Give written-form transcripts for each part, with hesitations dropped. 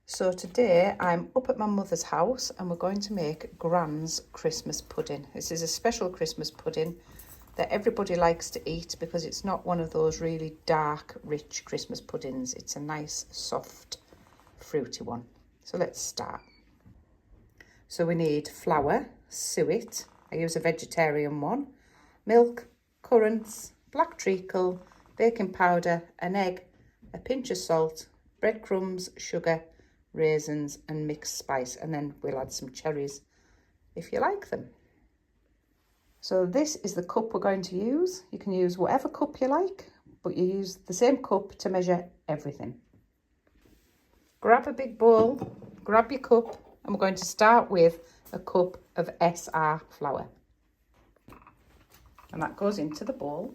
So today I'm up at my mother's house and we're going to make Gran's Christmas pudding. This is a special Christmas pudding that everybody likes to eat because it's not one of those really dark, rich Christmas puddings. It's a nice, soft, fruity one. So let's start. So we need flour, suet, I use a vegetarian one, milk, currants, black treacle, baking powder, an egg, a pinch of salt, breadcrumbs, sugar, raisins and mixed spice, and then we'll add some cherries if you like them. So this is the cup we're going to use. You can use whatever cup you like, but you use the same cup to measure everything. Grab a big bowl, grab your cup, and we're going to start with a cup of SR flour. And that goes into the bowl.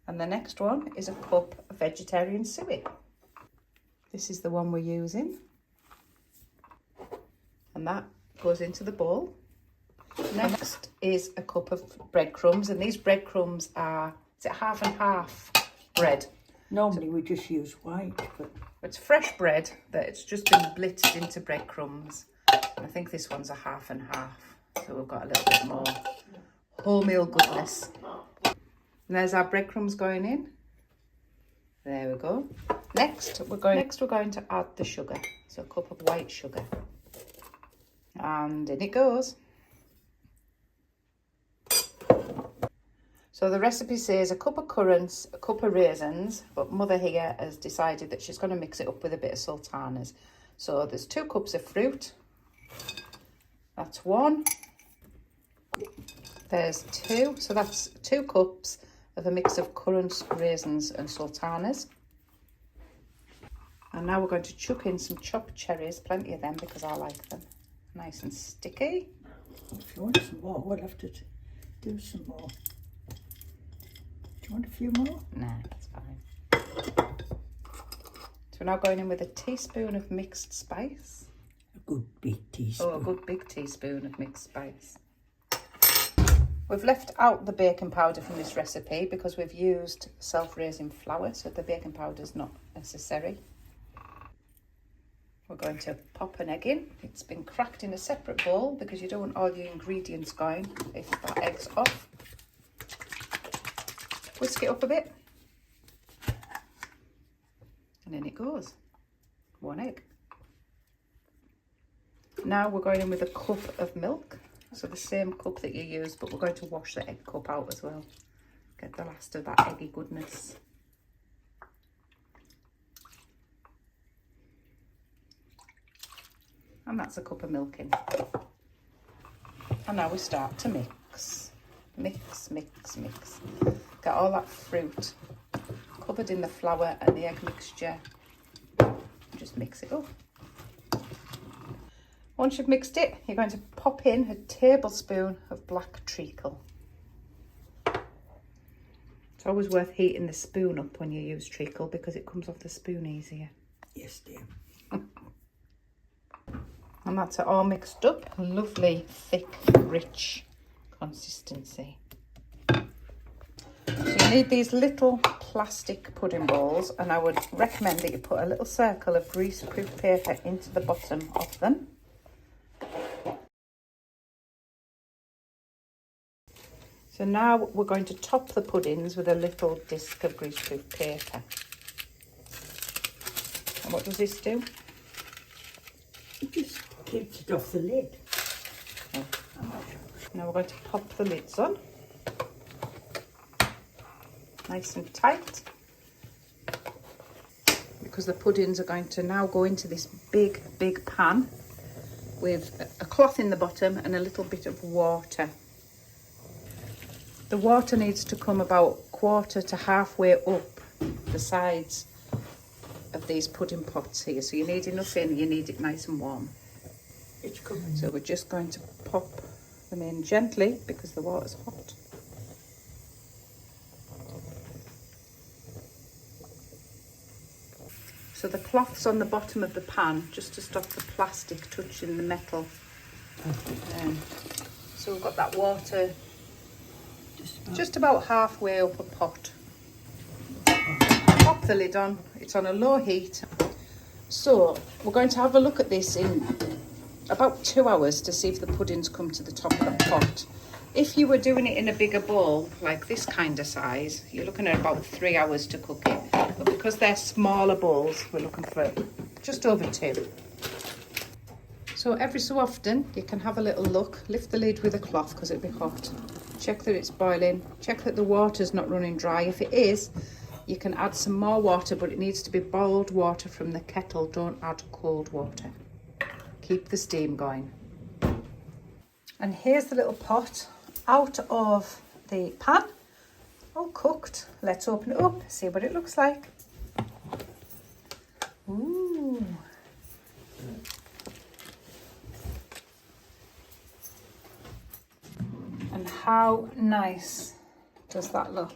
And the next one is a cup of vegetarian suet. This is the one we're using. And that goes into the bowl. Next is a cup of breadcrumbs, and these breadcrumbs are, is it half and half bread? Normally we just use white, but it's fresh bread that it's just been blitzed into breadcrumbs. And I think this one's a half and half, so we've got a little bit more wholemeal goodness. And there's our breadcrumbs going in. There we go. Next we're going to add the sugar. So a cup of white sugar. And in it goes. So the recipe says a cup of currants, a cup of raisins, but Mother here has decided that she's going to mix it up with a bit of sultanas. So there's 2 cups of fruit. That's 1. There's 2. So that's 2 cups of a mix of currants, raisins and sultanas. And now we're going to chuck in some chopped cherries, plenty of them because I like them. Nice and sticky. if you want some more, we'll have to do some more. Do you want a few more? No, that's fine. So we're now going in with a teaspoon of mixed spice. A good big teaspoon. Oh, a good big teaspoon of mixed spice. We've left out the baking powder from this recipe because we've used self-raising flour, so the baking powder is not necessary. We're going to pop an egg in. It's been cracked in a separate bowl because you don't want all your ingredients going if that egg's off. Whisk it up a bit. And in it goes. 1 egg. Now we're going in with a cup of milk. So the same cup that you used, but we're going to wash the egg cup out as well. Get the last of that eggy goodness. And that's a cup of milk in. And now we start to mix. Mix, mix, mix. Get all that fruit covered in the flour and the egg mixture. Just mix it up. Once you've mixed it, you're going to pop in a tablespoon of black treacle. It's always worth heating the spoon up when you use treacle because it comes off the spoon easier. Yes, dear. And that's it all mixed up. A lovely, thick, rich consistency. So you need these little plastic pudding bowls, and I would recommend that you put a little circle of greaseproof paper into the bottom of them. So now we're going to top the puddings with a little disc of greaseproof paper. And what does this do? It just keeps it off the lid. Oh. Now we're going to pop the lids on. Nice and tight. Because the puddings are going to now go into this big, big pan with a cloth in the bottom and a little bit of water. The water needs to come about 1/4 to halfway up the sides of these pudding pots here. So you need enough in, you need it nice and warm. It's coming. So we're just going to pop them in gently because the water's hot. So the cloth's on the bottom of the pan just to stop the plastic touching the metal. So we've got that water just about halfway up a pot. Pop the lid on. It's on a low heat. So we're going to have a look at this in about 2 hours to see if the pudding's come to the top of the pot. If you were doing it in a bigger bowl, like this kind of size, you're looking at about 3 hours to cook it. But because they're smaller bowls, we're looking for just over 2. So every so often, you can have a little look. Lift the lid with a cloth because it'll be hot. Check that it's boiling. Check that the water's not running dry. If it is, you can add some more water, but it needs to be boiled water from the kettle. Don't add cold water. Keep the steam going. And here's the little pot out of the pan, all cooked. Let's open it up, see what it looks like. Ooh. And how nice does that look?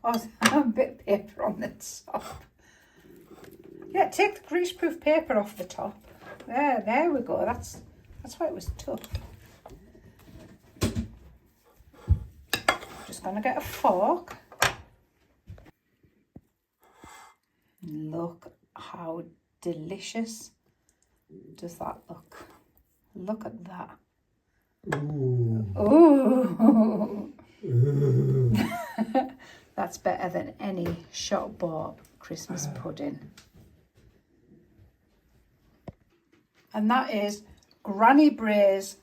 Oh, there's a bit of paper on the top. Yeah, take the greaseproof paper off the top. There we go. That's why it was tough. Just gonna get a fork. Look how delicious does that look. Look at that. Ooh. Ooh. That's better than any shop bought Christmas pudding. And that is Granny Bray's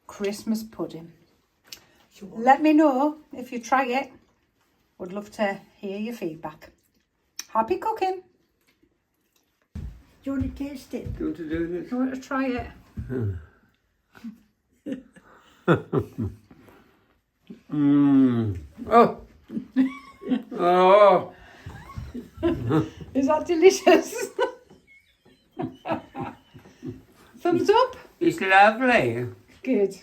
Christmas pudding. Let me know if you try it. Would love to hear your feedback. Happy cooking. Do you want to taste it? Do you want to do this? You want to try it? Oh! Oh! Is that delicious? Thumbs up? It's lovely. Good.